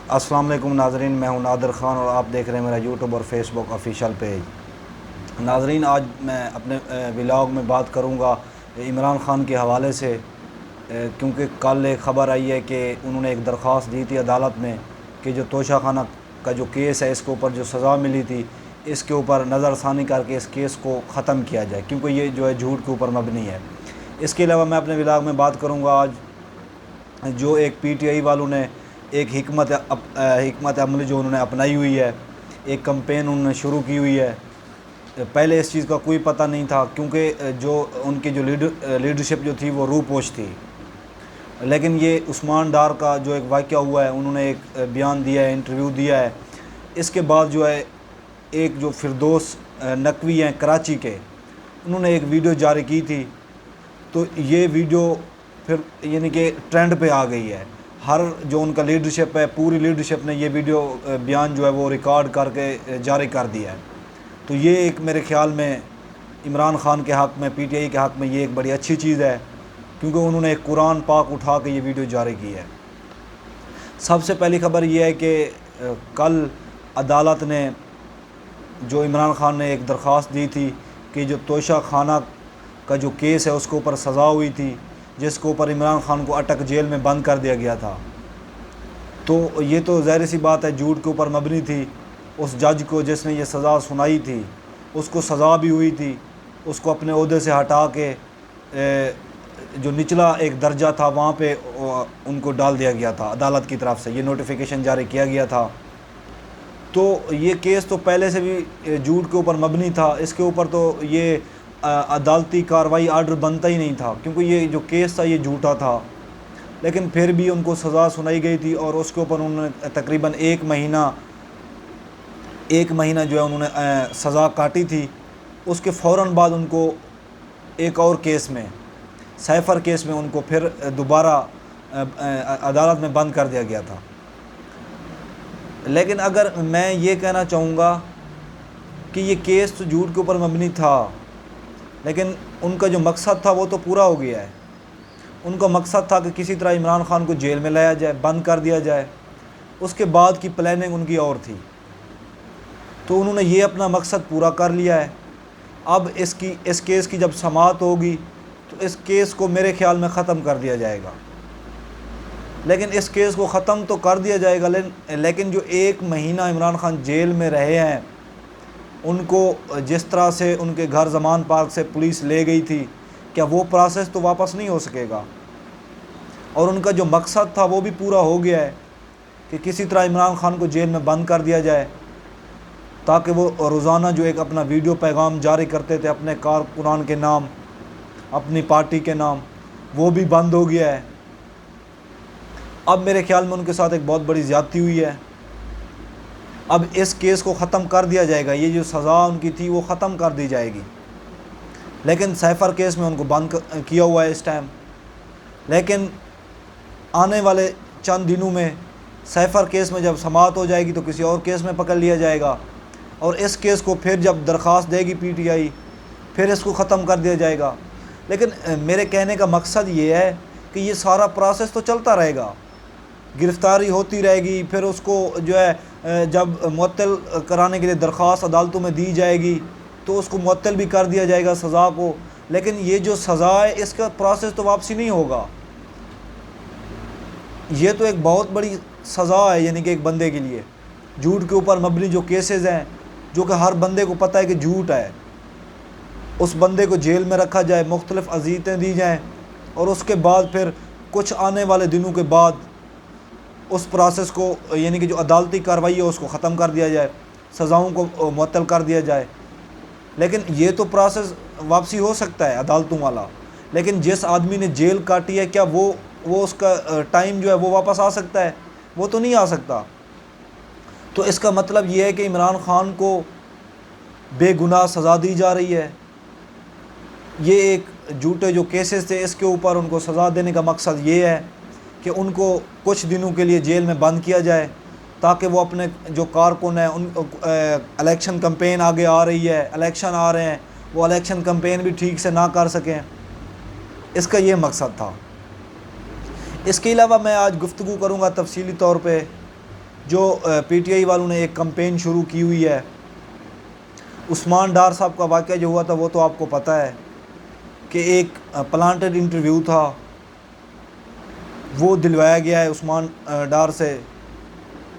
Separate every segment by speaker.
Speaker 1: السلام علیکم ناظرین، میں ہوں نادر خان اور آپ دیکھ رہے ہیں میرا یوٹیوب اور فیس بک آفیشیل پیج۔ ناظرین، آج میں اپنے ولاگ میں بات کروں گا عمران خان کے حوالے سے، کیونکہ کل ایک خبر آئی ہے کہ انہوں نے ایک درخواست دی تھی عدالت میں کہ جو توشہ خانہ کا جو کیس ہے، اس کے اوپر جو سزا ملی تھی، اس کے اوپر نظر ثانی کر کے اس کیس کو ختم کیا جائے، کیونکہ یہ جو ہے جھوٹ کے اوپر مبنی ہے۔ اس کے علاوہ میں اپنے ولاگ میں بات کروں گا آج جو ایک پی ٹی آئی والوں نے ایک حکمت عملی جو انہوں نے اپنائی ہوئی ہے، ایک کمپین انہوں نے شروع کی ہوئی ہے۔ پہلے اس چیز کا کوئی پتہ نہیں تھا، کیونکہ جو ان کی جو لیڈرشپ جو تھی وہ روپوش تھی، لیکن یہ عثمان ڈار کا جو ایک واقعہ ہوا ہے، انہوں نے ایک بیان دیا ہے، انٹرویو دیا ہے۔ اس کے بعد جو ہے ایک جو فردوس نقوی ہیں کراچی کے، انہوں نے ایک ویڈیو جاری کی تھی، تو یہ ویڈیو پھر یعنی کہ ٹرینڈ پہ آ گئی ہے۔ ہر جو ان کا لیڈرشپ ہے، پوری لیڈرشپ نے یہ ویڈیو بیان جو ہے وہ ریکارڈ کر کے جاری کر دیا ہے۔ تو یہ ایک میرے خیال میں عمران خان کے حق میں، پی ٹی آئی کے حق میں یہ ایک بڑی اچھی چیز ہے، کیونکہ انہوں نے ایک قرآن پاک اٹھا کے یہ ویڈیو جاری کی ہے۔ سب سے پہلی خبر یہ ہے کہ کل عدالت نے جو عمران خان نے ایک درخواست دی تھی کہ جو توشہ خانہ کا جو کیس ہے اس کے اوپر سزا ہوئی تھی، جس کے اوپر عمران خان کو اٹک جیل میں بند کر دیا گیا تھا، تو یہ تو ظاہر سی بات ہے جھوٹ کے اوپر مبنی تھی۔ اس جج کو جس نے یہ سزا سنائی تھی، اس کو سزا بھی ہوئی تھی، اس کو اپنے عہدے سے ہٹا کے جو نچلا ایک درجہ تھا وہاں پہ ان کو ڈال دیا گیا تھا عدالت کی طرف سے، یہ نوٹیفیکیشن جاری کیا گیا تھا۔ تو یہ کیس تو پہلے سے بھی جھوٹ کے اوپر مبنی تھا، اس کے اوپر تو یہ عدالتی کارروائی آرڈر بنتا ہی نہیں تھا، کیونکہ یہ جو کیس تھا یہ جھوٹا تھا۔ لیکن پھر بھی ان کو سزا سنائی گئی تھی، اور اس کے اوپر انہوں نے تقریباً ایک مہینہ جو ہے انہوں نے سزا کاٹی تھی۔ اس کے فوراً بعد ان کو ایک اور کیس میں، سیفر کیس میں، ان کو پھر دوبارہ عدالت میں بند کر دیا گیا تھا۔ لیکن اگر میں یہ کہنا چاہوں گا کہ یہ کیس تو جھوٹ کے اوپر مبنی تھا، لیکن ان کا جو مقصد تھا وہ تو پورا ہو گیا ہے۔ ان کا مقصد تھا کہ کسی طرح عمران خان کو جیل میں لایا جائے، بند کر دیا جائے۔ اس کے بعد کی پلاننگ ان کی اور تھی، تو انہوں نے یہ اپنا مقصد پورا کر لیا ہے۔ اب اس کیس کی جب سماعت ہوگی تو اس کیس کو میرے خیال میں ختم کر دیا جائے گا۔ لیکن اس کیس کو ختم تو کر دیا جائے گا، لیکن جو ایک مہینہ عمران خان جیل میں رہے ہیں، ان کو جس طرح سے ان کے گھر زمان پارک سے پولیس لے گئی تھی، کیا وہ پروسیس تو واپس نہیں ہو سکے گا؟ اور ان کا جو مقصد تھا وہ بھی پورا ہو گیا ہے کہ کسی طرح عمران خان کو جیل میں بند کر دیا جائے، تاکہ وہ روزانہ جو ایک اپنا ویڈیو پیغام جاری کرتے تھے اپنے کارکنان کے نام، اپنی پارٹی کے نام، وہ بھی بند ہو گیا ہے۔ اب میرے خیال میں ان کے ساتھ ایک بہت بڑی زیادتی ہوئی ہے۔ اب اس کیس کو ختم کر دیا جائے گا، یہ جو سزا ان کی تھی وہ ختم کر دی جائے گی، لیکن سیفر کیس میں ان کو بند کیا ہوا ہے اس ٹائم۔ لیکن آنے والے چند دنوں میں سیفر کیس میں جب سماعت ہو جائے گی تو کسی اور کیس میں پکڑ لیا جائے گا، اور اس کیس کو پھر جب درخواست دے گی پی ٹی آئی، پھر اس کو ختم کر دیا جائے گا۔ لیکن میرے کہنے کا مقصد یہ ہے کہ یہ سارا پروسیس تو چلتا رہے گا، گرفتاری ہوتی رہے گی، پھر اس کو جو ہے جب معطل کرانے کے لیے درخواست عدالتوں میں دی جائے گی تو اس کو معطل بھی کر دیا جائے گا سزا کو۔ لیکن یہ جو سزا ہے اس کا پروسیس تو واپسی نہیں ہوگا۔ یہ تو ایک بہت بڑی سزا ہے، یعنی کہ ایک بندے کے لیے جھوٹ کے اوپر مبنی جو کیسز ہیں، جو کہ ہر بندے کو پتہ ہے کہ جھوٹ ہے، اس بندے کو جیل میں رکھا جائے، مختلف اذیتیں دی جائیں، اور اس کے بعد پھر کچھ آنے والے دنوں کے بعد اس پروسیس کو، یعنی کہ جو عدالتی کارروائی ہے اس کو ختم کر دیا جائے، سزاؤں کو معطل کر دیا جائے۔ لیکن یہ تو پروسیس واپسی ہو سکتا ہے عدالتوں والا، لیکن جس آدمی نے جیل کاٹی ہے کیا وہ اس کا ٹائم جو ہے وہ واپس آ سکتا ہے؟ وہ تو نہیں آ سکتا۔ تو اس کا مطلب یہ ہے کہ عمران خان کو بے گناہ سزا دی جا رہی ہے۔ یہ ایک جھوٹے جو کیسز تھے اس کے اوپر ان کو سزا دینے کا مقصد یہ ہے کہ ان کو کچھ دنوں کے لیے جیل میں بند کیا جائے، تاکہ وہ اپنے جو کارکن ہیں، ان الیکشن کمپین آگے آ رہی ہے، الیکشن آ رہے ہیں، وہ الیکشن کمپین بھی ٹھیک سے نہ کر سکیں۔ اس کا یہ مقصد تھا۔ اس کے علاوہ میں آج گفتگو کروں گا تفصیلی طور پہ جو پی ٹی آئی والوں نے ایک کمپین شروع کی ہوئی ہے. عثمان ڈار صاحب کا واقعہ جو ہوا تھا وہ تو آپ کو پتہ ہے کہ ایک پلانٹڈ انٹرویو تھا، وہ دلوایا گیا ہے عثمان ڈار سے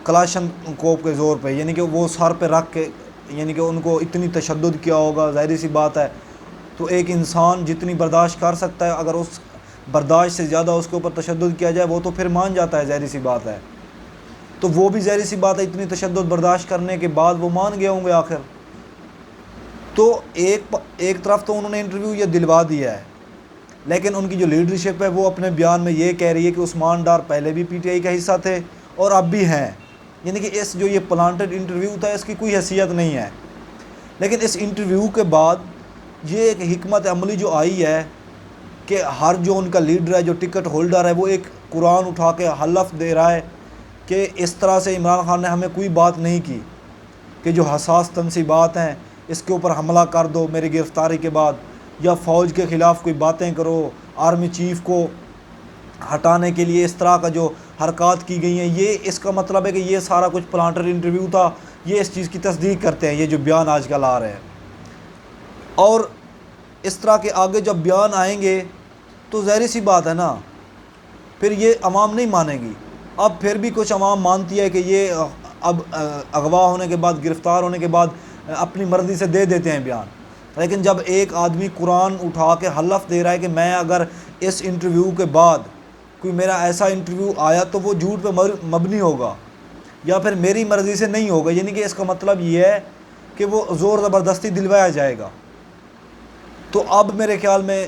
Speaker 1: کلاشن کوپ کے زور پہ، یعنی کہ وہ سر پہ رکھ کے، یعنی کہ ان کو اتنی تشدد کیا ہوگا، ظاہری سی بات ہے. تو ایک انسان جتنی برداشت کر سکتا ہے، اگر اس برداشت سے زیادہ اس کے اوپر تشدد کیا جائے وہ تو پھر مان جاتا ہے، ظاہری سی بات ہے. تو وہ بھی ظاہری سی بات ہے اتنی تشدد برداشت کرنے کے بعد وہ مان گئے ہوں گے آخر. تو ایک طرف تو انہوں نے انٹرویو یہ دلوا دیا ہے، لیکن ان کی جو لیڈرشپ ہے وہ اپنے بیان میں یہ کہہ رہی ہے کہ عثمان ڈار پہلے بھی پی ٹی آئی کا حصہ تھے اور اب بھی ہیں، یعنی کہ اس جو یہ پلانٹڈ انٹرویو تھا اس کی کوئی حیثیت نہیں ہے. لیکن اس انٹرویو کے بعد یہ ایک حکمت عملی جو آئی ہے کہ ہر جو ان کا لیڈر ہے، جو ٹکٹ ہولڈر ہے، وہ ایک قرآن اٹھا کے حلف دے رہا ہے کہ اس طرح سے عمران خان نے ہمیں کوئی بات نہیں کی کہ جو حساس تنصیبات ہیں اس کے اوپر حملہ کر دو میری گرفتاری کے بعد، یا فوج کے خلاف کوئی باتیں کرو، آرمی چیف کو ہٹانے کے لیے اس طرح کا جو حرکات کی گئی ہیں. یہ اس کا مطلب ہے کہ یہ سارا کچھ پلانٹر انٹرویو تھا. یہ اس چیز کی تصدیق کرتے ہیں یہ جو بیان آج کل آ رہے ہیں. اور اس طرح کے آگے جب بیان آئیں گے تو ظاہری سی بات ہے نا، پھر یہ عوام نہیں مانے گی. اب پھر بھی کچھ عوام مانتی ہے کہ یہ اب اغوا ہونے کے بعد، گرفتار ہونے کے بعد اپنی مرضی سے دے دیتے ہیں بیان. لیکن جب ایک آدمی قرآن اٹھا کے حلف دے رہا ہے کہ میں اگر اس انٹرویو کے بعد کوئی میرا ایسا انٹرویو آیا تو وہ جھوٹ پہ مبنی ہوگا یا پھر میری مرضی سے نہیں ہوگا، یعنی کہ اس کا مطلب یہ ہے کہ وہ زور زبردستی دلوایا جائے گا. تو اب میرے خیال میں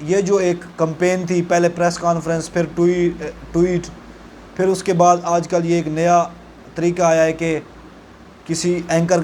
Speaker 1: یہ جو ایک کمپین تھی، پہلے پریس کانفرنس، پھر ٹویٹ، پھر اس کے بعد آج کل یہ ایک نیا طریقہ آیا ہے کہ کسی اینکر